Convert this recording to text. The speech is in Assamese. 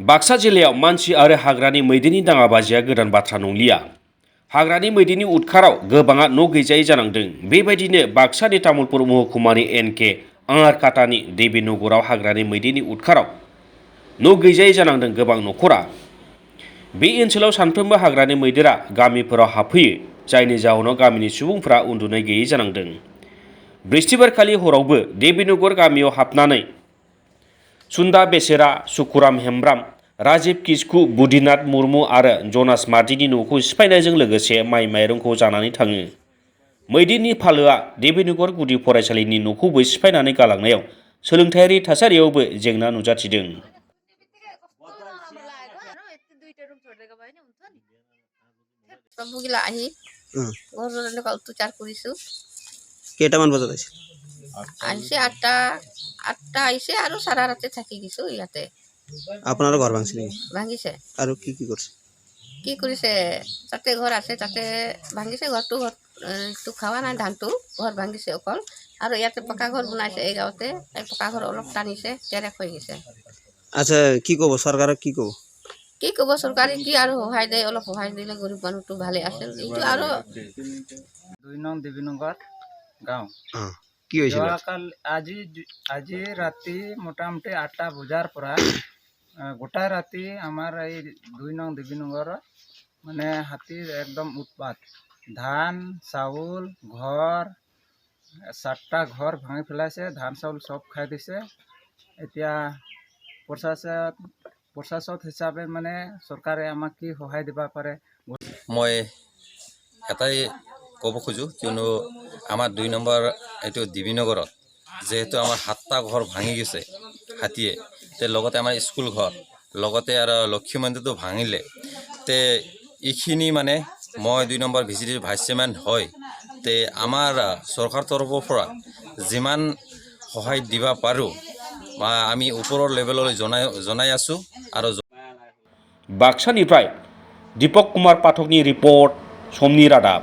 बाक्सा जिल्लायाव मानसि आरो हाग्रानि मैदेरनि दाङाबाजिया गोदान बाथ्रा नंलिया। हाग्रानि मैदेरनि उदखाराव गोबाङा न' गैजायै जानांदों। बेबायदिनो बाक्सानि तामुलपुर महकुमानि एनके आङारकाटानि देबीनगराव हाग्रानि मैदेरनि उदखाराव न' गैजायै जानांदों गोबां नखरा। बे ओनसोलाव सानफ्रोमबो हाग्रानि मैदेरा गामिफोराव हाबफैयो, जायनि जाहोनाव गामिनि सुबुंफोरा उन्दुनाय गैयै जानांदों। बृहस्पतिबारखालि हरावबो देबीनगर गामियाव हाबनानै सुन्दा बेसेरा, सुकुराम हेम्ब्राम, राजिब किस्कु, बुधिनाथ मुर्मु आरो जनास मार्डिनि न'खौ सिफायनायजों लोगोसे माइ माइरंखौ जानानै थाङो। मैदेरनि फालोआ देबीनगर गुदि फरायसालिनि न'खौबो सिफायनानै गालांनायाव सोलोंथायारि थासारियावबो जेंना नुजाथिदों। কেইটামান বজাত আহিছে? আহিছে আঠটা আহিছে আৰু চাৰা ৰাতি থাকি গৈছোঁ ইয়াতে। আপোনাৰো ঘৰ ভাঙিছে নেকি? ভাঙিছে। আৰু কি কৰিছে? কি কৰিছে? তাতে ঘৰ আছে, তাতে ভাঙিছে ঘৰটো। ঘৰটো খোৱা নাই, ধানটো ঘৰ ভাঙিছে অকল। আৰু ইয়াতে পকা ঘৰ বনাইছে এই গাঁৱতে। এই পকা ঘৰ অলপ টানিছে, তেৰেক হৈ গৈছে। আচ্ছা, কি ক'ব চৰকাৰক? কি ক'ব? কি ক'ব চৰকাৰে? কি আৰু সহায় দিয়ে, অলপ সহায় দিলে গৰীব মানুহটো ভালে আছিল। এইটো আৰু 2 নং দেবীনগৰ গাঁও। কি হয়েছিল? আজি ৰাতি মোটামুটি 8টা বজাৰ পৰা গোটা ৰাতি আমাৰ এই 2 নং দেবীনগৰ মানে হাতীৰ একদম উৎপাত। ধান চাউল ঘৰ 4টা ঘৰ ভাঙি পেলাইছে, ধান চাউল চব খাই দিছে। এতিয়া প্ৰশাসক হিচাপে মানে চৰকাৰে আমাক কি সহায় দিব পাৰে? মই এটাই ক'ব খোজোঁ, কিয়নো আমাৰ 2 নম্বৰ এইটো দেবীনগৰত যেহেতু আমাৰ 7টা ঘৰ ভাঙি গৈছে হাতীয়ে, তে লগতে আমাৰ স্কুল ঘৰ, লগতে আৰু লক্ষী মন্দিৰটো ভাঙিলে। তে এইখিনি মানে মই 2 নম্বৰ ভিচিটিৰ ভাইচ চেয়াৰমেন হয়, তে আমাৰ চৰকাৰ তৰফৰ পৰা যিমান সহায় দিব পাৰোঁ বা আমি ওপৰৰ লেভেললৈ জনাই আছোঁ। আৰু बाक्सानिफ्राय दीपक कुमार पाठकनि रिपर्ट, समनि रादाब।